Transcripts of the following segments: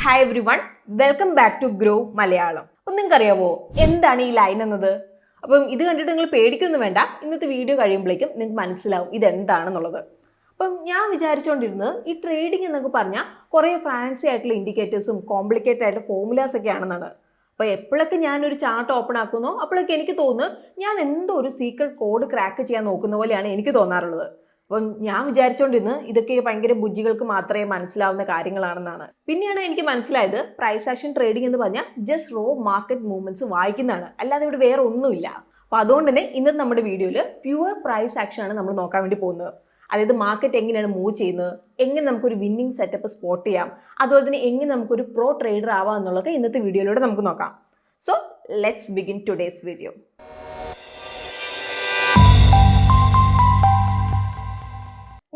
Hi everyone, welcome back to Grow Malayalam. അപ്പം നിങ്ങൾക്ക് അറിയാവോ എന്താണ് ഈ ലൈൻ എന്നത്? അപ്പം ഇത് കണ്ടിട്ട് നിങ്ങൾ പേടിക്കൊന്നും വേണ്ട. ഇന്നത്തെ വീഡിയോ കഴിയുമ്പോഴേക്കും നിങ്ങൾക്ക് മനസ്സിലാവും ഇതെന്താണെന്നുള്ളത്. അപ്പം ഞാൻ വിചാരിച്ചുകൊണ്ടിരുന്നത് ഈ ട്രേഡിംഗ് എന്നൊക്കെ പറഞ്ഞാൽ കുറേ ഫാൻസി ആയിട്ടുള്ള ഇൻഡിക്കേറ്റേഴ്സും കോംപ്ലിക്കേറ്റഡ് ആയിട്ടുള്ള ഫോർമുലാസ് ഒക്കെ ആണെന്നാണ്. അപ്പോൾ എപ്പോഴൊക്കെ ഞാനൊരു ചാർട്ട് ഓപ്പൺ ആക്കുന്നോ അപ്പോഴൊക്കെ എനിക്ക് തോന്നുന്നു ഞാൻ എന്തോ ഒരു സീക്രട്ട് കോഡ് ക്രാക്ക് ചെയ്യാൻ നോക്കുന്ന പോലെയാണ് എനിക്ക് തോന്നാറുള്ളത്. അപ്പം ഞാൻ വിചാരിച്ചുകൊണ്ടിരുന്ന് ഇതൊക്കെ ഭയങ്കര ബുദ്ധികൾക്ക് മാത്രമേ മനസ്സിലാവുന്ന കാര്യങ്ങളാണെന്നാണ്. പിന്നെയാണ് എനിക്ക് മനസ്സിലായത് പ്രൈസ് ആക്ഷൻ ട്രേഡിംഗ് എന്ന് പറഞ്ഞാൽ ജസ്റ്റ് റോ മാർക്കറ്റ് മൂവ്മെന്റ്സ് വായിക്കുന്നതാണ്, അല്ലാതെ ഇവിടെ വേറെ ഒന്നുമില്ല. അപ്പോൾ അതുകൊണ്ട് തന്നെ ഇന്നത്തെ നമ്മുടെ വീഡിയോയിൽ പ്യുവർ പ്രൈസ് ആക്ഷൻ ആണ് നമ്മൾ നോക്കാൻ വേണ്ടി പോകുന്നത്. അതായത് മാർക്കറ്റ് എങ്ങനെയാണ് മൂവ് ചെയ്യുന്നത്, എങ്ങനെ നമുക്കൊരു വിന്നിങ് സെറ്റപ്പ് സ്പോട്ട് ചെയ്യാം, അതുപോലെ തന്നെ എങ്ങനെ നമുക്കൊരു പ്രോ ട്രേഡർ ആവാം എന്നുള്ളതൊക്കെ ഇന്നത്തെ വീഡിയോയിലൂടെ നമുക്ക് നോക്കാം. So let's begin today's video.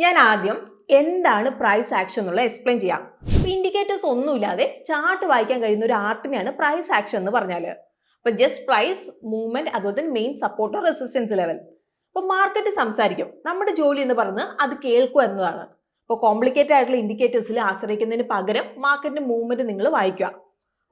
ഞാൻ ആദ്യം എന്താണ് പ്രൈസ് ആക്ഷൻ എന്നുള്ളത് എക്സ്പ്ലെയിൻ ചെയ്യാം. ഇൻഡിക്കേറ്റേഴ്സ് ഒന്നുമില്ലാതെ ചാർട്ട് വായിക്കാൻ കഴിയുന്ന ഒരു ആർട്ടിനെയാണ് പ്രൈസ് ആക്ഷൻ എന്ന് പറഞ്ഞാൽ. അപ്പോൾ ജസ്റ്റ് പ്രൈസ് മൂവ്മെന്റ്, അതുപോലെ തന്നെ മെയിൻ സപ്പോർട്ട് റെസിസ്റ്റൻസ് ലെവൽ. അപ്പോൾ മാർക്കറ്റ് സംസാരിക്കും, നമ്മുടെ ജോലി എന്ന് പറയുന്നത് അത് കേൾക്കുക എന്നതാണ്. അപ്പോൾ കോംപ്ലിക്കേറ്റഡ് ആയിട്ടുള്ള ഇൻഡിക്കേറ്റേഴ്സിൽ ആശ്രയിക്കുന്നതിന് പകരം മാർക്കറ്റിന്റെ മൂവ്മെന്റ് നിങ്ങൾ വായിക്കുക.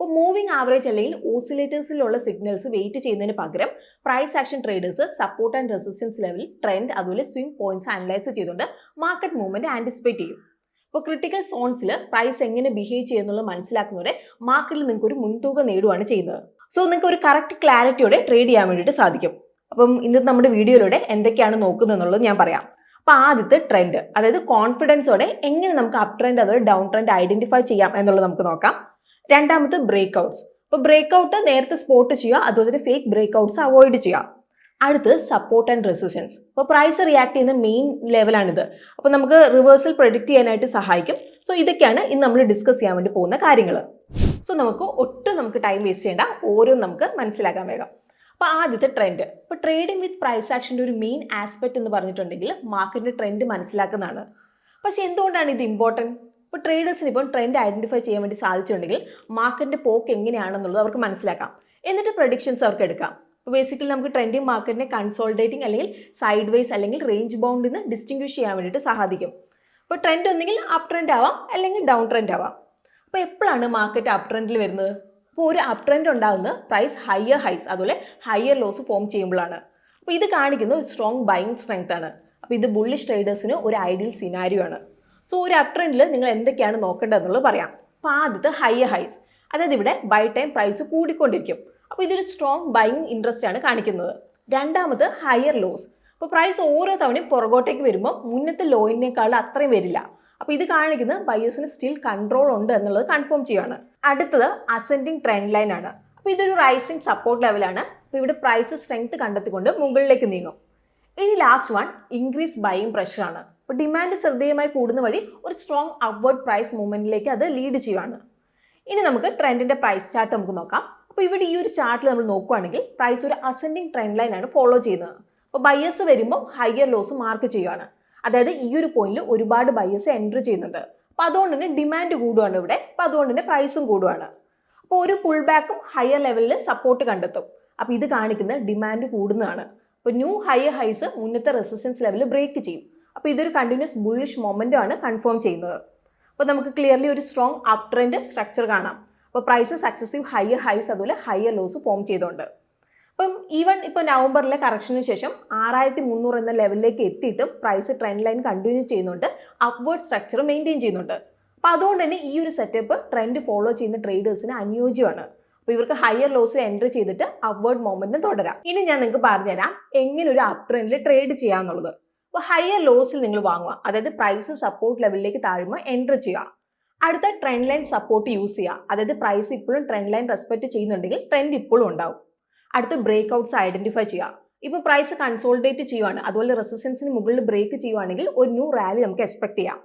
അപ്പോൾ മൂവിംഗ് ആവറേജ് അല്ലെങ്കിൽ ഓസിലേറ്റേഴ്സിലുള്ള സിഗ്നൽസ് വെയിറ്റ് ചെയ്യുന്നതിന് പകരം price action traders support and resistance level, trend, അതുപോലെ സ്വിംഗ് പോയിന്റ്സ് അനലൈസ് ചെയ്തുകൊണ്ട് മാർക്കറ്റ് മൂവ്മെന്റ് ആന്റിസിപ്പേറ്റ് ചെയ്യും. അപ്പോൾ ക്രിട്ടിക്കൽ സോൺസിൽ പ്രൈസ് എങ്ങനെ ബിഹേവ് ചെയ്യുന്നുള്ളത് മനസ്സിലാക്കുന്നവരെ മാർക്കറ്റിൽ നിങ്ങൾക്ക് ഒരു മുൻതൂക്കം നേടുകയാണ് ചെയ്യുന്നത്. സോ നിങ്ങൾക്ക് ഒരു കറക്റ്റ് ക്ലാരിറ്റിയോടെ ട്രേഡ് ചെയ്യാൻ വേണ്ടിയിട്ട് സാധിക്കും. അപ്പം ഇന്നത്തെ നമ്മുടെ വീഡിയോയിലൂടെ എന്തൊക്കെയാണ് നോക്കുന്നത് എന്നുള്ളത് ഞാൻ പറയാം. അപ്പോൾ ആദ്യത്തെ ട്രെൻഡ്, അതായത് കോൺഫിഡൻസോടെ എങ്ങനെ നമുക്ക് അപ് ട്രെൻഡ് അതുപോലെ ഡൗൺ ട്രെൻഡ് ഐഡന്റിഫൈ ചെയ്യാം എന്നുള്ളത് നമുക്ക് നോക്കാം. രണ്ടാമത് ബ്രേക്ക്ഔട്ട്സ്. അപ്പോൾ ബ്രേക്ക്ഔട്ട് നേരത്തെ സ്പോട്ട് ചെയ്യുക, അതുപോലെ തന്നെ ഫേക്ക് ബ്രേക്ക്ഔട്ട്സ് അവോയ്ഡ് ചെയ്യുക. അടുത്ത് സപ്പോർട്ട് ആൻഡ് റെസിസ്റ്റൻസ്. അപ്പോൾ പ്രൈസ് റിയാക്ട് ചെയ്യുന്ന മെയിൻ ലെവലാണിത്. അപ്പോൾ നമുക്ക് റിവേഴ്സൽ പ്രൊഡിക്റ്റ് ചെയ്യാനായിട്ട് സഹായിക്കും. സോ ഇതൊക്കെയാണ് ഇന്ന് നമ്മൾ ഡിസ്കസ് ചെയ്യാൻ വേണ്ടി പോകുന്ന കാര്യങ്ങൾ. സോ നമുക്ക് ടൈം വേസ്റ്റ് ചെയ്യേണ്ട, ഓരോന്നും നമുക്ക് മനസ്സിലാക്കാൻ വേഗം. അപ്പോൾ ആദ്യത്തെ ട്രെൻഡ്. ഇപ്പോൾ ട്രേഡിംഗ് വിത്ത് പ്രൈസ് ആക്ഷൻ്റെ ഒരു മെയിൻ ആസ്പെക്ട് എന്ന് പറഞ്ഞിട്ടുണ്ടെങ്കിൽ മാർക്കറ്റിന്റെ ട്രെൻഡ് മനസ്സിലാക്കുന്നതാണ്. പക്ഷേ എന്തുകൊണ്ടാണ് ഇത് ഇമ്പോർട്ടൻറ്റ്? ഇപ്പോൾ ട്രേഡേഴ്സിന് ഇപ്പോൾ ട്രെൻഡ് ഐഡന്റിഫൈ ചെയ്യാൻ വേണ്ടി സാധിച്ചിട്ടുണ്ടെങ്കിൽ മാർക്കറ്റിന്റെ പോക്ക് എങ്ങനെയാണെന്നുള്ളത് അവർക്ക് മനസ്സിലാക്കാം. എന്നിട്ട് പ്രഡിക്ഷൻസ് അവർക്ക് എടുക്കാം. അപ്പോൾ ബേസിക്കലി നമുക്ക് ട്രെൻഡിങ് മാർക്കറ്റിനെ കൺസോൾട്ടേറ്റിംഗ് അല്ലെങ്കിൽ സൈഡ് വൈസ് അല്ലെങ്കിൽ റേഞ്ച് ബൗണ്ടിൽ നിന്ന് ഡിസ്റ്റിങ്വിഷ് ചെയ്യാൻ വേണ്ടിയിട്ട് സഹായിക്കും. അപ്പോൾ ട്രെൻഡ് ഒന്നെങ്കിൽ അപ് ട്രെൻഡ് ആവാം അല്ലെങ്കിൽ ഡൗൺ ട്രെൻഡ് ആവാം. അപ്പോൾ എപ്പോഴാണ് മാർക്കറ്റ് അപ് ട്രെൻഡിൽ വരുന്നത്? അപ്പോൾ ഒരു അപ് ട്രെൻഡ് ഉണ്ടാകുന്നത് പ്രൈസ് ഹയർ ഹൈസ് അതുപോലെ ഹയർ ലോസ് ഫോം ചെയ്യുമ്പോഴാണ്. അപ്പോൾ ഇത് കാണിക്കുന്ന ഒരു സ്ട്രോങ് ബൈയിങ് സ്ട്രെങ്ത് ആണ്. അപ്പോൾ ഇത് ബുള്ളിഷ് ട്രേഡേഴ്സിന് ഒരു ഐഡിയൽ സിനാരിയോ ആണ്. സോ ഒരു അപ് ട്രെൻഡിൽ നിങ്ങൾ എന്തൊക്കെയാണ് നോക്കേണ്ടതെന്നുള്ളത് പറയാം. അപ്പോൾ ആദ്യത്തെ ഹയർ ഹൈസ്, അതായത് ഇവിടെ ബൈ ടൈം പ്രൈസ് കൂടിക്കൊണ്ടിരിക്കും. അപ്പോൾ ഇതൊരു സ്ട്രോങ് ബൈയിങ് ഇൻട്രസ്റ്റ് ആണ് കാണിക്കുന്നത്. രണ്ടാമത് ഹയർ ലോസ്. അപ്പോൾ പ്രൈസ് ഓരോ തവണയും പുറകോട്ടേക്ക് വരുമ്പോൾ മുന്നത്തെ ലോയിനേക്കാൾ അത്രയും വരില്ല. അപ്പോൾ ഇത് കാണിക്കുന്നത് ബയേഴ്സിന് സ്റ്റിൽ കൺട്രോൾ ഉണ്ട് എന്നുള്ളത് കൺഫേം ചെയ്യുകയാണ്. അടുത്തത് അസെൻഡിങ് ട്രെൻഡ് ലൈൻ ആണ്. അപ്പോൾ ഇതൊരു റൈസിങ് സപ്പോർട്ട് ലെവലാണ്. അപ്പോൾ ഇവിടെ പ്രൈസ് സ്ട്രെങ്ത് കണ്ടെത്തിക്കൊണ്ട് മുകളിലേക്ക് നീങ്ങും. ഇനി last one increase buying pressure ആണ്. അപ്പോൾ ഡിമാൻഡ് ശ്രദ്ധേയമായി കൂടുന്ന വഴി ഒരു സ്ട്രോങ് അപ്വേർഡ് പ്രൈസ് മൂവ്മെന്റിലേക്ക് അത് ലീഡ് ചെയ്യുകയാണ്. ഇനി നമുക്ക് ട്രെൻഡിന്റെ പ്രൈസ് ചാർട്ട് നമുക്ക് നോക്കാം. അപ്പോൾ ഇവിടെ ഈ ഒരു ചാർട്ടിൽ നമ്മൾ നോക്കുകയാണെങ്കിൽ പ്രൈസ് ഒരു അസെൻഡിങ് ട്രെൻഡ് ലൈൻ ആണ് ഫോളോ ചെയ്യുന്നത്. അപ്പോൾ ബയേഴ്സ് വരുമ്പോൾ ഹയർ ലോസ് മാർക്ക് ചെയ്യുകയാണ്. അതായത് ഈ ഒരു പോയിന്റിൽ ഒരുപാട് ബയേഴ്സ് എൻട്രി ചെയ്യുന്നുണ്ട്. അപ്പോൾ അതുകൊണ്ട് തന്നെ ഡിമാൻഡ് കൂടുകയാണ് ഇവിടെ. അപ്പോൾ അതുകൊണ്ട് തന്നെ പ്രൈസും കൂടുകയാണ്. അപ്പോൾ ഒരു പുൾ ബാക്കും ഹയർ ലെവലിൽ സപ്പോർട്ട് കണ്ടെത്തും. അപ്പോൾ ഇത് കാണിക്കുന്നത് ഡിമാൻഡ് കൂടുന്നതാണ്. അപ്പോൾ ന്യൂ ഹയർ ഹൈസ് മുന്നത്തെ റെസിസ്റ്റൻസ് ലെവലിൽ ബ്രേക്ക് ചെയ്യും. അപ്പോൾ ഇതൊരു കണ്ടിന്യൂസ് ബുള്ളിഷ് മൊമെന്റം ആണ് കൺഫേം ചെയ്യുന്നത്. അപ്പോൾ നമുക്ക് ക്ലിയർലി ഒരു സ്ട്രോങ് അപ് ട്രെൻഡ് സ്ട്രക്ചർ കാണാം. അപ്പോൾ പ്രൈസ് സക്സസീവ് ഹയർ ഹൈസ് അതുപോലെ ഹയർ ലോസ് ഫോം ചെയ്തുകൊണ്ട്. അപ്പം ഈവൻ ഇപ്പോൾ നവംബറിലെ കറക്ഷന് ശേഷം 6300 എന്ന ലെവലിലേക്ക് എത്തിയിട്ടും പ്രൈസ് ട്രെൻഡ് ലൈൻ കണ്ടിന്യൂ ചെയ്യുന്നുണ്ട്, അപ്വേർഡ് സ്ട്രക്ചർ മെയിൻറ്റെയിൻ ചെയ്യുന്നുണ്ട്. അപ്പോൾ അതുകൊണ്ട് തന്നെ ഈ ഒരു സെറ്റപ്പ് ട്രെൻഡ് ഫോളോ ചെയ്യുന്ന ട്രേഡേഴ്സിന് അനുയോജ്യമാണ്. അപ്പോൾ ഇവർക്ക് ഹയർ ലോസിൽ എൻട്രി ചെയ്തിട്ട് അപ്വേർഡ് മൊമെന്റും തുടരാം. ഇനി ഞാൻ നിങ്ങൾക്ക് പറഞ്ഞുതരാം എങ്ങനെ ഒരു അപ് ട്രെൻഡിൽ ട്രേഡ് ചെയ്യാമെന്നുള്ളത്. അപ്പോൾ ഹയർ ലോസിൽ നിങ്ങൾ വാങ്ങുക, അതായത് പ്രൈസ് സപ്പോർട്ട് ലെവലിലേക്ക് താഴുമ്പോൾ എൻട്രി ചെയ്യുക. അടുത്ത ട്രെൻഡ് ലൈൻ സപ്പോർട്ട് യൂസ് ചെയ്യുക, അതായത് പ്രൈസ് ഇപ്പോഴും ട്രെൻഡ് ലൈൻ റെസ്പെക്ട് ചെയ്യുന്നുണ്ടെങ്കിൽ ട്രെൻഡ് ഇപ്പോഴും ഉണ്ടാവും. അടുത്ത ബ്രേക്ക്ഔട്ട്സ് ഐഡന്റിഫൈ ചെയ്യുക. ഇപ്പോൾ പ്രൈസ് കൺസോൾട്ടേറ്റ് ചെയ്യുവാണ്, അതുപോലെ റെസിസ്റ്റൻസിന് മുകളിൽ ബ്രേക്ക് ചെയ്യുവാണെങ്കിൽ ഒരു ന്യൂ റാലി നമുക്ക് എക്സ്പെക്ട് ചെയ്യാം.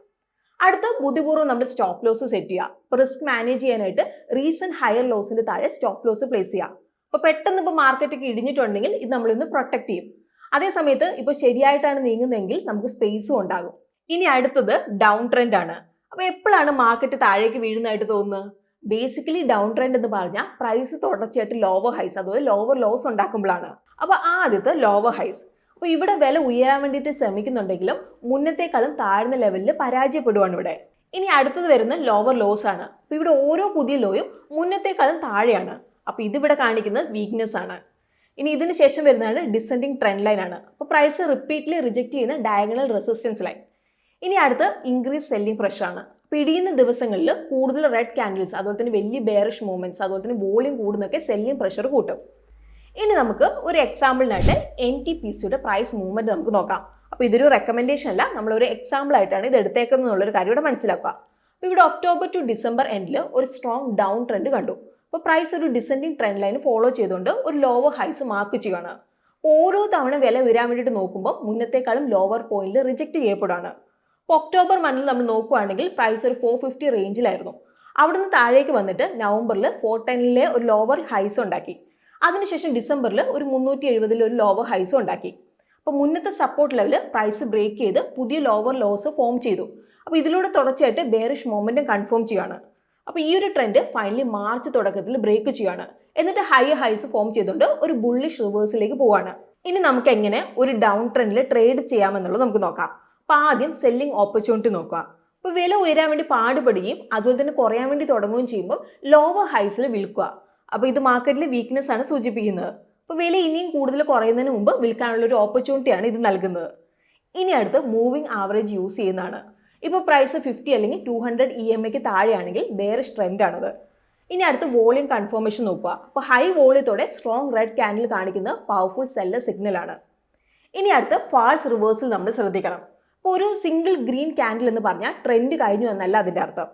അടുത്ത ബുദ്ധിപൂർവ്വം നമ്മൾ സ്റ്റോപ്പ് ലോസ് സെറ്റ് ചെയ്യുക. ഇപ്പോൾ റിസ്ക് മാനേജ് ചെയ്യാനായിട്ട് റീസെന്റ് ഹയർ ലോസിന്റെ താഴെ സ്റ്റോപ്പ് ലോസ് പ്ലേസ് ചെയ്യുക. അപ്പോൾ പെട്ടെന്ന് ഇപ്പോൾ മാർക്കറ്റൊക്കെ ഇടിഞ്ഞിട്ടുണ്ടെങ്കിൽ ഇത് നമ്മളിന്ന് പ്രൊട്ടക്ട് ചെയ്യും. അതേ സമയത്ത് ഇപ്പോൾ ശരിയായിട്ടാണ് നീങ്ങുന്നതെങ്കിൽ നമുക്ക് സ്പേസും ഉണ്ടാകും. ഇനി അടുത്തത് ഡൗൺ ട്രെൻഡ് ആണ്. അപ്പോൾ എപ്പോഴാണ് മാർക്കറ്റ് താഴേക്ക് വീഴുന്നതായിട്ട് തോന്നുന്നത്? ബേസിക്കലി ഡൗൺ ട്രെൻഡ് എന്ന് പറഞ്ഞാൽ പ്രൈസ് തുടർച്ചയായിട്ട് ലോവർ ഹൈസ് അതുപോലെ ലോവർ ലോസ് ഉണ്ടാക്കുമ്പോഴാണ്. അപ്പോൾ ആദ്യത്തെ ലോവർ ഹൈസ്. അപ്പോൾ ഇവിടെ വില ഉയരാൻ വേണ്ടിയിട്ട് ശ്രമിക്കുന്നുണ്ടെങ്കിലും മുന്നത്തേക്കാളും താഴ്ന്ന ലെവലിൽ പരാജയപ്പെടുവാണ് ഇവിടെ. ഇനി അടുത്തത് വരുന്ന ലോവർ ലോസ് ആണ്. അപ്പോൾ ഇവിടെ ഓരോ പുതിയ ലോയും മുന്നത്തേക്കാളും താഴെയാണ്. അപ്പോൾ ഇതിവിടെ കാണിക്കുന്നത് വീക്ക്നെസ് ആണ്. ഇനി ഇതിന് ശേഷം വരുന്നതാണ് ഡിസെൻഡിങ് ട്രെൻഡ് ലൈൻ ആണ്. അപ്പോൾ പ്രൈസ് റിപ്പീറ്റ്ലി റിജക്ട് ചെയ്യുന്ന ഡയഗണൽ റെസിസ്റ്റൻസ് ലൈൻ. ഇനി അടുത്ത് ഇൻക്രീസ് സെല്ലിംഗ് പ്രഷർ ആണ്. അപ്പോൾ ഇടിയുന്ന ദിവസങ്ങളിൽ കൂടുതൽ റെഡ് ക്യാൻഡിൽസ്, അതുപോലെ തന്നെ വലിയ ബെയറിഷ് മൂവ്മെന്റ്സ്, അതുപോലെ തന്നെ വോളിയം കൂടുന്നൊക്കെ സെല്ലിംഗ് പ്രഷർ കൂട്ടും. ഇനി നമുക്ക് ഒരു എക്സാമ്പിളിനായിട്ട് NTPCയുടെ പ്രൈസ് മൂവ്മെന്റ് നമുക്ക് നോക്കാം. അപ്പോൾ ഇതൊരു റെക്കമെൻഡേഷൻ അല്ല, നമ്മളൊരു എക്സാമ്പിൾ ആയിട്ടാണ് ഇത് എടുത്തേക്കുന്നത് എന്നുള്ളൊരു കാര്യം ഇവിടെ മനസ്സിലാക്കുക. അപ്പോൾ ഇവിടെ ഒക്ടോബർ ടു ഡിസംബർ എൻഡിൽ ഒരു സ്ട്രോങ് ഡൗൺ ട്രെൻഡ് കണ്ടു. അപ്പോൾ പ്രൈസ് ഒരു ഡിസെൻഡിങ് ട്രെൻഡ് ലൈൻ ഫോളോ ചെയ്തുകൊണ്ട് ഒരു ലോവർ ഹൈസ് മാർക്ക് ചെയ്യുകയാണ്. ഓരോ തവണ വില ഉയരാൻ വേണ്ടിയിട്ട് നോക്കുമ്പോൾ മുന്നത്തേക്കാളും ലോവർ പോയിന്റിൽ റിജക്ട് ചെയ്യപ്പെടുകയാണ്. അപ്പോൾ ഒക്ടോബർ മന്തിൽ നമ്മൾ നോക്കുകയാണെങ്കിൽ പ്രൈസ് ഒരു 450 റേഞ്ചിലായിരുന്നു. അവിടുന്ന് താഴേക്ക് വന്നിട്ട് നവംബറിൽ 410 ഒരു ലോവർ ഹൈസ് ഉണ്ടാക്കി. അതിനുശേഷം ഡിസംബറിൽ ഒരു 370 ഒരു ലോവർ ഹൈസും ഉണ്ടാക്കി. അപ്പോൾ മുന്നത്തെ സപ്പോർട്ട് ലെവൽ പ്രൈസ് ബ്രേക്ക് ചെയ്ത് പുതിയ ലോവർ ലോസ് ഫോം ചെയ്തു. അപ്പോൾ ഇതിലൂടെ തുടർച്ചയായിട്ട് ബെയറിഷ് മൊമെന്റം കൺഫേം ചെയ്യുകയാണ്. അപ്പോൾ ഈ ഒരു ട്രെൻഡ് ഫൈനലി മാർച്ച് തുടക്കത്തിൽ ബ്രേക്ക് ചെയ്യുകയാണ്. എന്നിട്ട് ഹൈസ് ഫോം ചെയ്തുകൊണ്ട് ഒരു ബുള്ളിഷ് റിവേഴ്സിലേക്ക് പോവുകയാണ്. ഇനി നമുക്ക് എങ്ങനെ ഒരു ഡൗൺ ട്രെൻഡിൽ ട്രേഡ് ചെയ്യാമെന്നുള്ളത് നമുക്ക് നോക്കാം. അപ്പോൾ ആദ്യം സെല്ലിംഗ് ഓപ്പർച്യൂണിറ്റി നോക്കുക. അപ്പോൾ വില ഉയരാൻ വേണ്ടി പാടുപെടുകയും അതുപോലെ തന്നെ കുറയാൻ വേണ്ടി തുടങ്ങുകയും ചെയ്യുമ്പോൾ ലോവർ ഹൈസിൽ വിൽക്കുക. അപ്പോൾ ഇത് മാർക്കറ്റിലെ വീക്ക്നെസ് ആണ് സൂചിപ്പിക്കുന്നത്. അപ്പോൾ വില ഇനിയും കൂടുതൽ കുറയുന്നതിന് മുമ്പ് വിൽക്കാനുള്ള ഒരു ഓപ്പർച്യൂണിറ്റിയാണ് ഇത് നൽകുന്നത്. ഇനി അടുത്ത് മൂവിംഗ് ആവറേജ് യൂസ് ചെയ്യുന്നതാണ്. ഇപ്പോൾ പ്രൈസ് 50 അല്ലെങ്കിൽ 200 EMAക്ക് താഴെയാണെങ്കിൽ ബെയറിഷ് ട്രെൻഡ് ആണത്. ഇനി അടുത്ത് വോളിയം കൺഫർമേഷൻ നോക്കുക. അപ്പോൾ ഹൈ വോളിയത്തോടെ സ്ട്രോങ് റെഡ് ക്യാൻഡിൽ കാണിക്കുന്ന പവർഫുൾ സെല്ലർ സിഗ്നൽ ആണ്. ഇനി അടുത്ത് ഫാൾസ് റിവേഴ്സൽ നമ്മൾ ശ്രദ്ധിക്കണം. അപ്പോൾ ഒരു സിംഗിൾ ഗ്രീൻ ക്യാൻഡിൽ എന്ന് പറഞ്ഞാൽ ട്രെൻഡ് കഴിഞ്ഞു എന്നല്ല അതിൻ്റെ അർത്ഥം.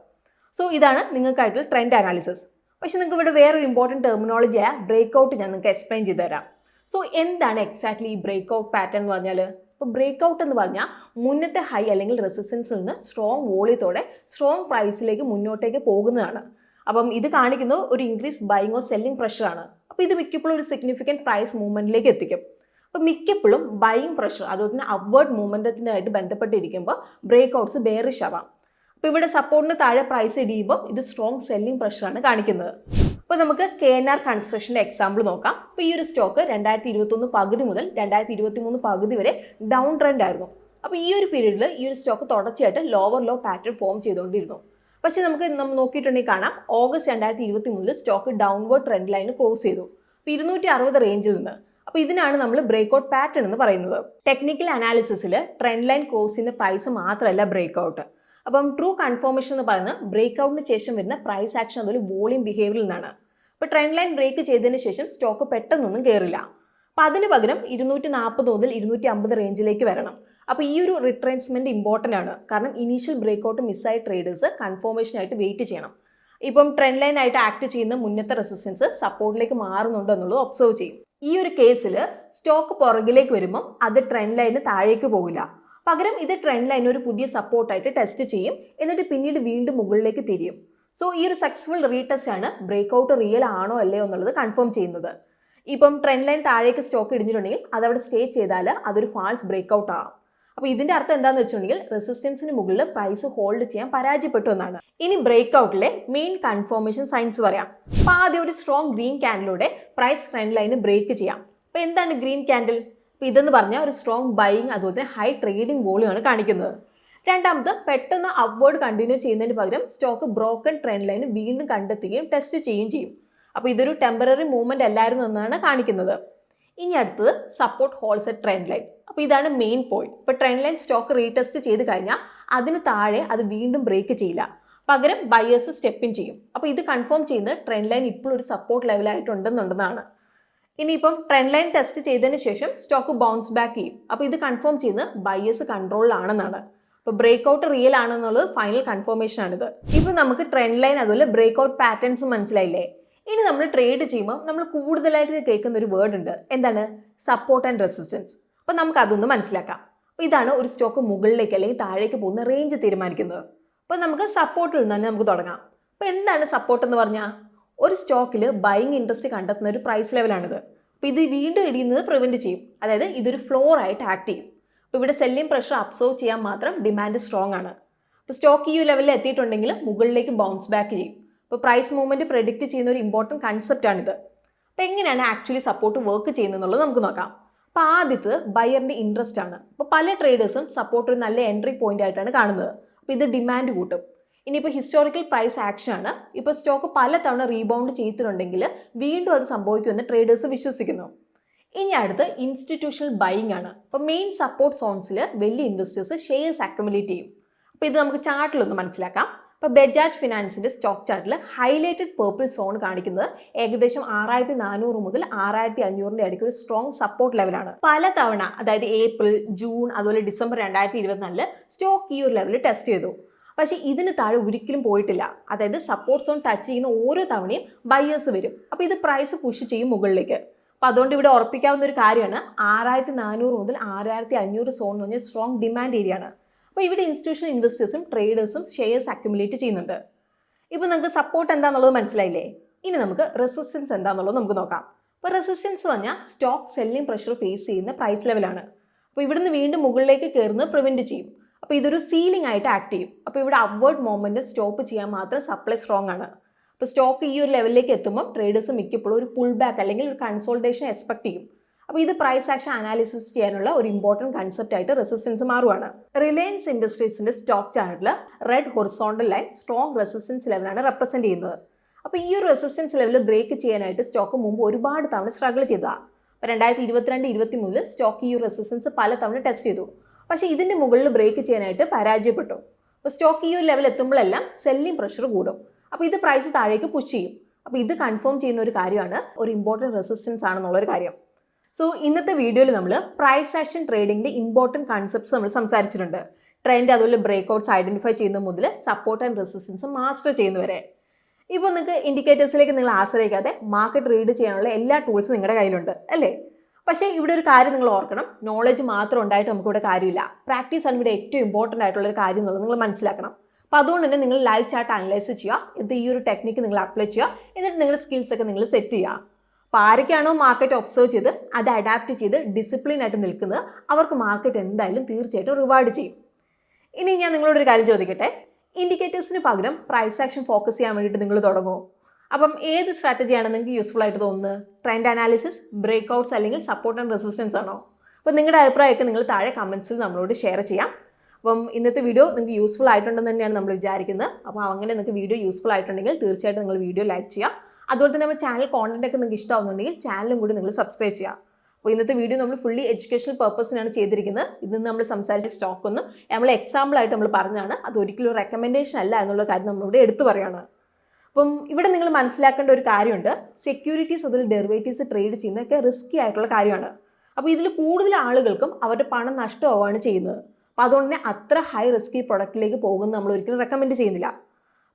സോ ഇതാണ് നിങ്ങൾക്കായിട്ടുള്ള ട്രെൻഡ് അനാലിസിസ്. പക്ഷെ നിങ്ങൾക്ക് ഇവിടെ വേറൊരു ഇമ്പോർട്ടൻറ്റ് ടെർമിനോളജി ആയ ബ്രേക്ക് ഔട്ട് ഞാൻ നിങ്ങൾക്ക് എക്സ്പ്ലെയിൻ ചെയ്ത് തരാം. സോ എന്താണ് എക്സാക്ട്ലി ഈ ബ്രേക്ക് ഔട്ട് പാറ്റേൺ എന്ന് പറഞ്ഞാൽ? ഇപ്പോൾ ബ്രേക്ക് ഔട്ട് എന്ന് പറഞ്ഞാൽ മുന്നത്തെ ഹൈ അല്ലെങ്കിൽ റെസിസ്റ്റൻസിൽ നിന്ന് സ്ട്രോങ് വോളിയത്തോടെ സ്ട്രോങ് പ്രൈസിലേക്ക് മുന്നോട്ടേക്ക് പോകുന്നതാണ്. അപ്പം ഇത് കാണിക്കുന്നത് ഒരു ഇൻക്രീസ് ബൈങ് ഓർ സെല്ലിംഗ് പ്രഷറാണ്. അപ്പോൾ ഇത് മിക്കപ്പോഴും ഒരു സിഗ്നിഫിക്കൻറ്റ് പ്രൈസ് മൂവ്മെന്റിലേക്ക് എത്തിക്കും. അപ്പോൾ മിക്കപ്പോഴും ബൈങ് പ്രഷർ അതുപോലെ തന്നെ അപ്വേർഡ് മൂവ്മെന്റത്തിനായിട്ട് ബന്ധപ്പെട്ടിരിക്കുമ്പോൾ ബ്രേക്ക് ഔട്ട്സ് ബെയറിഷ് ആവാം. അപ്പോൾ ഇവിടെ സപ്പോർട്ടിന് താഴെ പ്രൈസ് ഇടിയുമ്പോൾ ഇത് സ്ട്രോങ് സെല്ലിംഗ് പ്രഷറാണ് കാണിക്കുന്നത്. അപ്പോൾ നമുക്ക് KNR കൺസ്ട്രക്ഷൻ്റെ എക്സാമ്പിൾ നോക്കാം. അപ്പോൾ ഈ ഒരു സ്റ്റോക്ക് 2021 പകുതി മുതൽ 2023 പകുതി വരെ ഡൗൺ ട്രെൻഡ് ആയിരുന്നു. അപ്പോൾ ഈ ഒരു പീരീഡിൽ ഈ ഒരു സ്റ്റോക്ക് തുടർച്ചയായിട്ട് ലോവർ ലോ പാറ്റേൺ ഫോം ചെയ്തുകൊണ്ടിരുന്നു. പക്ഷേ നമുക്ക് നോക്കിയിട്ടുണ്ടെങ്കിൽ കാണാം August 2023 stock downward trend line cross ചെയ്തു. അപ്പോൾ 260 റേഞ്ചിൽ നിന്ന്. അപ്പോൾ ഇതിനാണ് നമ്മൾ ബ്രേക്ക് ഔട്ട് പാറ്റേൺ എന്ന് പറയുന്നത്. ടെക്നിക്കൽ അനാലിസിസിൽ ട്രെൻഡ് ലൈൻ ക്രോസ് ചെയ്യുന്ന പ്രൈസ് മാത്രമല്ല ബ്രേക്ക് ഔട്ട്. അപ്പം ട്രൂ കൺഫർമേഷൻ എന്ന് പറയുന്നത് ബ്രേക്ക് ഔട്ടിന് ശേഷം വരുന്ന പ്രൈസ് ആക്ഷൻ അതുപോലെ വോളിയം ബിഹേവിയറിൽ നിന്നാണ്. അപ്പോൾ ട്രെൻഡ് ലൈൻ ബ്രേക്ക് ചെയ്തതിന് ശേഷം സ്റ്റോക്ക് പെട്ടെന്നൊന്നും കയറില്ല. അപ്പോൾ അതിന് പകരം 240 മുതൽ 250 റേഞ്ചിലേക്ക് വരണം. അപ്പോൾ ഈ ഒരു റിട്രേസ്മെന്റ് ഇമ്പോർട്ടൻ്റ് ആണ്. കാരണം ഇനീഷ്യൽ ബ്രേക്ക് ഔട്ട് മിസ്സായ ട്രേഡേഴ്സ് കൺഫർമേഷനായിട്ട് വെയിറ്റ് ചെയ്യണം. ഇപ്പം ട്രെൻഡ് ലൈൻ ആയിട്ട് ആക്ട് ചെയ്യുന്ന മുന്നത്തെ റെസിസ്റ്റൻസ് സപ്പോർട്ടിലേക്ക് മാറുന്നുണ്ടോ എന്നുള്ളത് ഒബ്സർവ് ചെയ്യും. ഈ ഒരു കേസിൽ സ്റ്റോക്ക് പുറകിലേക്ക് വരുമ്പം അത് ട്രെൻഡ് ലൈന് താഴേക്ക് പോകില്ല. പകരം ഇത് ട്രെൻഡ് ലൈൻ ഒരു പുതിയ സപ്പോർട്ടായിട്ട് ടെസ്റ്റ് ചെയ്യും. എന്നിട്ട് പിന്നീട് വീണ്ടും മുകളിലേക്ക് തിരിയും. സോ ഈ ഒരു സക്സസ്ഫുൾ റീടെസ്റ്റ് ആണ് ബ്രേക്ക് ഔട്ട് റിയൽ ആണോ അല്ലയോ എന്നുള്ളത് കൺഫേം ചെയ്യുന്നത്. ഇപ്പം ട്രെൻഡ് ലൈൻ താഴേക്ക് സ്റ്റോക്ക് ഇടിഞ്ഞിട്ടുണ്ടെങ്കിൽ അതവിടെ സ്റ്റേ ചെയ്താൽ അതൊരു ഫാൾസ് ബ്രേക്ക് ഔട്ട് ആകും. അപ്പോൾ ഇതിന്റെ അർത്ഥം എന്താണെന്ന് വെച്ചിട്ടുണ്ടെങ്കിൽ റെസിസ്റ്റൻസിന് മുകളിൽ പ്രൈസ് ഹോൾഡ് ചെയ്യാൻ പരാജയപ്പെട്ടു എന്നാണ്. ഇനി ബ്രേക്ക് ഔട്ടിലെ മെയിൻ കൺഫർമേഷൻ സൈൻസ് പറയാം. അപ്പോൾ ആദ്യം ഒരു സ്ട്രോങ് ഗ്രീൻ ക്യാൻഡിലൂടെ പ്രൈസ് ട്രെൻഡ് ലൈന് ബ്രേക്ക് ചെയ്യാം. അപ്പോൾ എന്താണ് ഗ്രീൻ ക്യാൻഡിൽ? അപ്പോൾ ഇതെന്ന് പറഞ്ഞാൽ ഒരു സ്ട്രോങ് ബൈയിങ് അതുപോലെ തന്നെ ഹൈ ട്രേഡിംഗ് വോളിയം ആണ് കാണിക്കുന്നത്. രണ്ടാമത് പെട്ടെന്ന് അപ്വേർഡ് കണ്ടിന്യൂ ചെയ്യുന്നതിന് പകരം സ്റ്റോക്ക് ബ്രോക്കൺ ട്രെൻഡ് ലൈന് വീണ്ടും കണ്ടെത്തുകയും ടെസ്റ്റ് ചെയ്യുകയും ചെയ്യും. അപ്പോൾ ഇതൊരു ടെമ്പററി മൂവ്മെന്റ് അല്ലായിരുന്നു എന്നാണ് കാണിക്കുന്നത്. ഇനി അടുത്തത് support holds at trend line. അപ്പോൾ ഇതാണ് മെയിൻ പോയിന്റ്. ഇപ്പോൾ ട്രെൻഡ് ലൈൻ സ്റ്റോക്ക് റീടെസ്റ്റ് ചെയ്ത് കഴിഞ്ഞാൽ അതിന് താഴെ അത് വീണ്ടും ബ്രേക്ക് ചെയ്യില്ല. പകരം ബയേഴ്സ് സ്റ്റെപ്പ് ഇൻ ചെയ്യും. അപ്പോൾ ഇത് കൺഫേം ചെയ്യുന്നത് ട്രെൻഡ് ലൈൻ ഇപ്പോൾ ഒരു സപ്പോർട്ട് ലെവലായിട്ടുണ്ടെന്നുണ്ടെന്നാണ്. ഇനിയിപ്പം ട്രെൻഡ് ലൈൻ ടെസ്റ്റ് ചെയ്തതിന് ശേഷം സ്റ്റോക്ക് ബൗൺസ് ബാക്ക് ചെയ്യും. അപ്പോൾ ഇത് കൺഫേം ചെയ്യുന്നത് ബയേഴ്സ് കൺട്രോളിലാണെന്നാണ്. അപ്പോൾ ബ്രേക്ക് ഔട്ട് റിയൽ ആണെന്നുള്ളത് ഫൈനൽ കൺഫർമേഷൻ ആണിത്. ഇപ്പോൾ നമുക്ക് ട്രെൻഡ് ലൈൻ അതുപോലെ ബ്രേക്ക് ഔട്ട് പാറ്റേൺസ് മനസ്സിലായില്ലേ? ഇനി നമ്മൾ ട്രേഡ് ചെയ്യുമ്പോൾ നമ്മൾ കൂടുതലായിട്ട് കേൾക്കുന്ന ഒരു വേർഡ് ഉണ്ട്. എന്താണ്? Support and resistance. അപ്പോൾ നമുക്ക് അതൊന്ന് മനസ്സിലാക്കാം. അപ്പോൾ ഇതാണ് ഒരു സ്റ്റോക്ക് മുകളിലേക്ക് അല്ലെങ്കിൽ താഴേക്ക് പോകുന്ന റേഞ്ച് തീരുമാനിക്കുന്നത്. അപ്പോൾ നമുക്ക് സപ്പോർട്ടിൽ നിന്ന് തന്നെ നമുക്ക് തുടങ്ങാം. അപ്പോൾ എന്താണ് സപ്പോർട്ട് എന്ന് പറഞ്ഞാൽ? ഒരു സ്റ്റോക്കിൽ ബൈയിങ് ഇൻട്രസ്റ്റ് കണ്ടെത്തുന്ന ഒരു പ്രൈസ് ലെവലാണിത്. അപ്പോൾ ഇത് വീണ്ടും ഇടിയുന്നത് പ്രിവെൻറ്റ് ചെയ്യും. അതായത് ഇതൊരു ഫ്ലോർ ആയിട്ട് ആക്ട് ചെയ്യും. അപ്പോൾ ഇവിടെ സെല്ലിംഗ് പ്രഷർ അബ്സോർവ് ചെയ്യാൻ മാത്രം ഡിമാൻഡ് സ്ട്രോങ് ആണ്. അപ്പോൾ സ്റ്റോക്ക് ഈ ലെവലിൽ എത്തിയിട്ടുണ്ടെങ്കിൽ മുകളിലേക്ക് ബൗൺസ് ബാക്ക് ചെയ്യും. അപ്പോൾ പ്രൈസ് മൂവ്മെൻറ്റ് പ്രെഡിക്റ്റ് ചെയ്യുന്ന ഒരു ഇമ്പോർട്ടൻറ്റ് കൺസെപ്റ്റ് ആണിത്. അപ്പോൾ എങ്ങനെയാണ് ആക്ച്വലി സപ്പോർട്ട് വർക്ക് ചെയ്യുന്നത് എന്നുള്ളത് നമുക്ക് നോക്കാം. അപ്പോൾ ആദ്യത്തെ ബയറിൻ്റെ ഇൻട്രസ്റ്റ് ആണ്. അപ്പോൾ പല ട്രേഡേഴ്സും സപ്പോർട്ട് ഒരു നല്ല എൻട്രി പോയിന്റ് ആയിട്ടാണ് കാണുന്നത്. അപ്പോൾ ഇത് ഡിമാൻഡ് കൂട്ടും. ഇനിയിപ്പോൾ ഹിസ്റ്റോറിക്കൽ പ്രൈസ് ആക്ഷൻ ആണ്. ഇപ്പോൾ സ്റ്റോക്ക് പലതവണ റീബൗണ്ട് ചെയ്തിട്ടുണ്ടെങ്കിൽ വീണ്ടും അത് സംഭവിക്കുമെന്ന് ട്രേഡേഴ്സ് വിശ്വസിക്കുന്നു. ഇനി അടുത്ത് ഇൻസ്റ്റിറ്റ്യൂഷണൽ ബൈയിങ് ആണ്. അപ്പോൾ മെയിൻ സപ്പോർട്ട് സോൺസിൽ വലിയ ഇൻവെസ്റ്റേഴ്സ് ഷെയർസ് അക്യുമുലേറ്റ് ചെയ്യും. അപ്പോൾ ഇത് നമുക്ക് ചാർട്ടിലൊന്ന് മനസ്സിലാക്കാം. ഇപ്പോൾ ബജാജ് ഫിനാൻസിന്റെ സ്റ്റോക്ക് ചാർട്ടിൽ ഹൈലൈറ്റഡ് പേർപ്പിൾ സോൺ കാണിക്കുന്നത് ഏകദേശം 6400 മുതൽ 6500 ഇടയ്ക്ക് ഒരു സ്ട്രോങ് സപ്പോർട്ട് ലെവലാണ്. പലതവണ അതായത് ഏപ്രിൽ, ജൂൺ, അതുപോലെ ഡിസംബർ 2024 സ്റ്റോക്ക് ഈ ഒരു ലെവലിൽ ടെസ്റ്റ് ചെയ്തു. പക്ഷേ ഇതിന് താഴെ ഒരിക്കലും പോയിട്ടില്ല. അതായത് സപ്പോർട്ട് സോൺ ടച്ച് ചെയ്യുന്ന ഓരോ തവണയും ബയേഴ്സ് വരും. അപ്പോൾ ഇത് പ്രൈസ് പുഷ് ചെയ്യും മുകളിലേക്ക്. അപ്പോൾ അതുകൊണ്ട് ഇവിടെ ഉറപ്പിക്കാവുന്ന ഒരു കാര്യമാണ് 6400 മുതൽ 6500 സോൺ എന്ന് പറഞ്ഞാൽ സ്ട്രോങ് ഡിമാൻഡ് ഏരിയ ആണ്. അപ്പോൾ ഇവിടെ ഇൻസ്റ്റിറ്റ്യൂഷണൽ ഇൻവെസ്റ്റേഴ്സും ട്രേഡേഴ്സും ഷെയർസ് അക്യുമുലേറ്റ് ചെയ്യുന്നുണ്ട്. ഇപ്പോൾ നമുക്ക് സപ്പോർട്ട് എന്താണെന്നുള്ളത് മനസ്സിലായില്ലേ? ഇനി നമുക്ക് റെസിസ്റ്റൻസ് എന്താണെന്നുള്ളത് നമുക്ക് നോക്കാം. അപ്പോൾ റെസിസ്റ്റൻസ് പറഞ്ഞാൽ സ്റ്റോക്ക് സെല്ലിംഗ് പ്രഷർ ഫേസ് ചെയ്യുന്ന പ്രൈസ് ലെവലാണ്. അപ്പോൾ ഇവിടുന്ന് വീണ്ടും മുകളിലേക്ക് കയറുന്നത് പ്രിവെൻറ്റ് ചെയ്യും. അപ്പോൾ ഇതൊരു സീലിംഗ് ആയിട്ട് ആക്ട് ചെയ്യും. അപ്പോൾ ഇവിടെ അപ്വേർഡ് മൊമെൻറ്റ് സ്റ്റോപ്പ് ചെയ്യാൻ മാത്രം സപ്ലൈ സ്ട്രോങ് ആണ്. അപ്പോൾ സ്റ്റോക്ക് ഈ ഒരു ലെവലിലേക്ക് എത്തുമ്പോൾ ട്രേഡേഴ്സ് മിക്കപ്പോഴും ഒരു പുൾ ബാക്ക് അല്ലെങ്കിൽ ഒരു കൺസോൾട്ടേഷൻ എക്സ്പെക്ട് ചെയ്യും. അപ്പോൾ ഇത് പ്രൈസ് ആക്ഷൻ അനാലിസിസ് ചെയ്യാനുള്ള ഒരു ഇമ്പോർട്ടൻറ്റ് കൺസെപ്റ്റ് ആയിട്ട് റെസിസ്റ്റൻസ് മാറുവാണ്. റിലയൻസ് ഇൻഡസ്ട്രീസിന്റെ സ്റ്റോക്ക് ചാർട്ടിൽ red horizontal line strong resistance ലെവലാണ് റെപ്രസെന്റ് ചെയ്യുന്നത്. അപ്പോൾ ഈ ഒരു റെസിസ്റ്റൻസ് ലെവൽ ബ്രേക്ക് ചെയ്യാനായിട്ട് സ്റ്റോക്ക് മുമ്പ് ഒരുപാട് തവണ സ്ട്രഗിൾ ചെയ്തതാണ്. അപ്പോൾ 2022-23 സ്റ്റോക്ക് ഈ ഒരു റെസിസ്റ്റൻസ് പല തവണ ടെസ്റ്റ് ചെയ്തു. പക്ഷേ ഇതിന്റെ മുകളിൽ ബ്രേക്ക് ചെയ്യാനായിട്ട് പരാജയപ്പെട്ടു. അപ്പോൾ സ്റ്റോക്ക് ഈ ഒരു ലെവൽ എത്തുമ്പോഴെല്ലാം സെല്ലിംഗ് പ്രഷർ കൂടും. അപ്പോൾ ഇത് പ്രൈസ് താഴേക്ക് പുഷ് ചെയ്യും. അപ്പോൾ ഇത് കൺഫേം ചെയ്യുന്ന ഒരു കാര്യമാണ്, ഒരു ഇമ്പോർട്ടൻറ്റ് റെസിസ്റ്റൻസ് ആണെന്നുള്ളൊരു കാര്യം. സോ ഇന്നത്തെ വീഡിയോയിൽ നമ്മൾ പ്രൈസ് ആക്ഷൻ ട്രേഡിങ്ങിൻ്റെ ഇമ്പോർട്ടൻറ്റ് കൺസെപ്റ്റ്സ് നമ്മൾ സംസാരിച്ചിട്ടുണ്ട്. ട്രെൻഡ് അതുപോലെ ബ്രേക്ക്ഔട്ട്സ് ഐഡൻറ്റിഫൈ ചെയ്യുന്ന മുതൽ സപ്പോർട്ട് ആൻഡ് റെസിസ്റ്റൻസ് മാസ്റ്റർ ചെയ്യുന്നവരെ. ഇപ്പോൾ നിങ്ങൾക്ക് ഇൻഡിക്കേറ്റേഴ്സിലേക്ക് നിങ്ങൾ ആശ്രയിക്കാതെ മാർക്കറ്റ് റീഡ് ചെയ്യാനുള്ള എല്ലാ ടൂൾസും നിങ്ങളുടെ കയ്യിലുണ്ട് അല്ലേ? പക്ഷേ ഇവിടെ ഒരു കാര്യം നിങ്ങൾ ഓർക്കണം, നോളജ് മാത്രം ഉണ്ടായിട്ട് നമുക്കിവിടെ കാര്യമില്ല. പ്രാക്ടീസ് ആണ് ഇവിടെ ഏറ്റവും ഇമ്പോർട്ടൻ്റ് ആയിട്ടുള്ള ഒരു കാര്യം എന്നുള്ളത് നിങ്ങൾ മനസ്സിലാക്കണം. അപ്പോൾ അതുകൊണ്ട് തന്നെ നിങ്ങൾ ലൈവ് ചാർട്ട് അനലൈസ് ചെയ്യുക, ഇത് ഈ ഒരു ടെക്നിക്ക് നിങ്ങൾ അപ്ലൈ ചെയ്യുക, എന്നിട്ട് നിങ്ങളുടെ സ്കിൽസ് ഒക്കെ നിങ്ങൾ സെറ്റ് ചെയ്യുക. അപ്പോൾ ആരൊക്കെയാണോ മാർക്കറ്റ് ഒബ്സർവ് ചെയ്ത് അത് അഡാപ്റ്റ് ചെയ്ത് ഡിസിപ്ലിൻ ആയിട്ട് നിൽക്കുന്നത് അവർക്ക് മാർക്കറ്റ് എന്തായാലും തീർച്ചയായിട്ടും റിവാർഡ് ചെയ്യും. ഇനി ഞാൻ നിങ്ങളോടൊരു കാര്യം ചോദിക്കട്ടെ, ഇൻഡിക്കേറ്റേഴ്സിന് പകരം പ്രൈസ് ആക്ഷൻ ഫോക്കസ് ചെയ്യാൻ വേണ്ടിയിട്ട് നിങ്ങൾ തുടങ്ങുമോ? അപ്പം ഏത് സ്ട്രാറ്റജിയാണ് നിങ്ങൾക്ക് യൂസ്ഫുൾ ആയിട്ട് തോന്നുന്നത്? ട്രെൻഡ് അനാലിസിസ്, ബ്രേക്ക്ഔട്ട്സ് അല്ലെങ്കിൽ സപ്പോർട്ട് ആൻഡ് റെസിസ്റ്റൻസ് ആണോ? അപ്പോൾ നിങ്ങളുടെ അഭിപ്രായമൊക്കെ നിങ്ങൾ താഴെ കമൻസിൽ നമ്മളോട് ഷെയർ ചെയ്യാം. അപ്പം ഇന്നത്തെ വീഡിയോ നിങ്ങൾക്ക് യൂസ്ഫുൾ ആയിട്ടുണ്ടെന്ന് തന്നെയാണ് നമ്മൾ വിചാരിക്കുന്നത്. അപ്പോൾ അങ്ങനെ നിങ്ങൾക്ക് വീഡിയോ യൂസ്ഫുൾ ആയിട്ടുണ്ടെങ്കിൽ തീർച്ചയായിട്ടും നിങ്ങൾ വീഡിയോ ലൈക്ക് ചെയ്യുക. അതുപോലെ തന്നെ നമ്മുടെ ചാനൽ കോണ്ടന്റ് ഒക്കെ നിങ്ങൾക്ക് ഇഷ്ടമാവുന്നുണ്ടെങ്കിൽ ചാനലും കൂടി നിങ്ങൾ സബ്സ്ക്രൈബ് ചെയ്യുക. അപ്പോൾ ഇന്നത്തെ വീഡിയോ നമ്മൾ ഫുള്ളി എഡ്യൂക്കേഷണൽ പർപ്പസിനാണ് ചെയ്തിരിക്കുന്നത്. ഇതിന് നമ്മൾ സംസാരിച്ച സ്റ്റോക്കൊന്നും നമ്മൾ എക്സാമ്പിളായിട്ട് നമ്മൾ പറഞ്ഞതാണ്, അത് ഒരിക്കലും റെക്കമെൻഡേഷൻ അല്ല എന്നുള്ള കാര്യം നമ്മളിവിടെ എടുത്തു പറയുകയാണ്. അപ്പം ഇവിടെ നിങ്ങൾ മനസ്സിലാക്കേണ്ട ഒരു കാര്യമുണ്ട്, സെക്യൂരിറ്റീസ് അതുപോലെ ഡെറിവേറ്റീവ്സ് ട്രേഡ് ചെയ്യുന്നതൊക്കെ റിസ്ക്കി ആയിട്ടുള്ള കാര്യമാണ്. അപ്പോൾ ഇതിൽ കൂടുതൽ ആളുകൾക്കും അവരുടെ പണം നഷ്ടമാവുകയാണ് ചെയ്യുന്നത്. അപ്പോൾ അതുകൊണ്ട് തന്നെ അത്ര ഹൈ റിസ്കി പ്രൊഡക്റ്റിലേക്ക് പോകുന്നത് നമ്മൾ ഒരിക്കലും റെക്കമെൻഡ് ചെയ്യുന്നില്ല.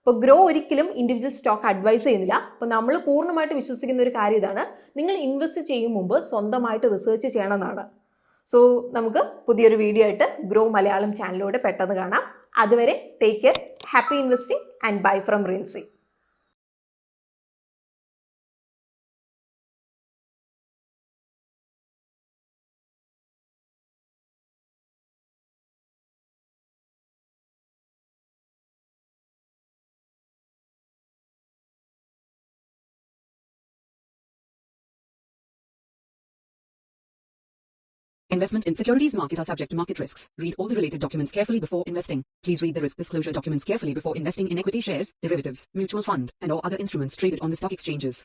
അപ്പോൾ ഗ്രോ ഒരിക്കലും ഇൻഡിവിജ്വൽ സ്റ്റോക്ക് അഡ്വൈസ് ചെയ്യുന്നില്ല. അപ്പോൾ നമ്മൾ പൂർണ്ണമായിട്ട് വിശ്വസിക്കുന്ന ഒരു കാര്യം ഇതാണ്, നിങ്ങൾ ഇൻവെസ്റ്റ് ചെയ്യും മുമ്പ് സ്വന്തമായിട്ട് റിസർച്ച് ചെയ്യണമെന്നാണ്. സോ നമുക്ക് പുതിയൊരു വീഡിയോ ആയിട്ട് ഗ്രോ മലയാളം ചാനലിലൂടെ പെട്ടെന്ന് കാണാം. അതുവരെ take care, happy investing and bye from റിയൽസി. Investment in securities market are subject to market risks. Read all the related documents carefully before investing. Please read the risk disclosure documents carefully before investing in equity shares, derivatives, mutual fund, and or other instruments traded on the stock exchanges.